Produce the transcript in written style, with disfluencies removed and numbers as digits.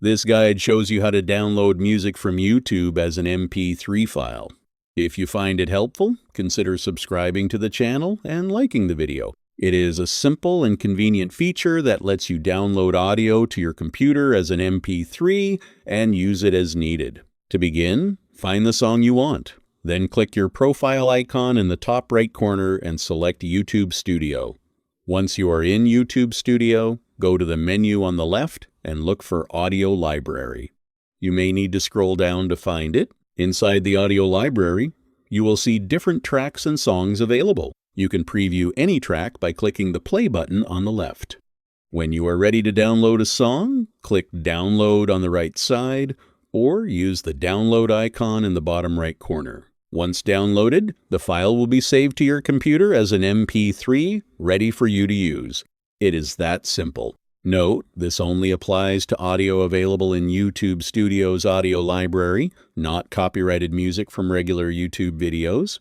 This guide shows you how to download music from YouTube as an MP3 file. If you find it helpful, consider subscribing to the channel and liking the video. It is a simple and convenient feature that lets you download audio to your computer as an MP3 and use it as needed. To begin, find the song you want. Then click your profile icon in the top right corner and select YouTube Studio. Once you are in YouTube Studio, go to the menu on the left and look for Audio Library. You may need to scroll down to find it. Inside the audio library, you will see different tracks and songs available. You can preview any track by clicking the play button on the left. When you are ready to download a song, click Download on the right side or use the download icon in the bottom right corner. Once downloaded, the file will be saved to your computer as an MP3 ready for you to use. It is that simple. Note, this only applies to audio available in YouTube Studio's audio library, not copyrighted music from regular YouTube videos.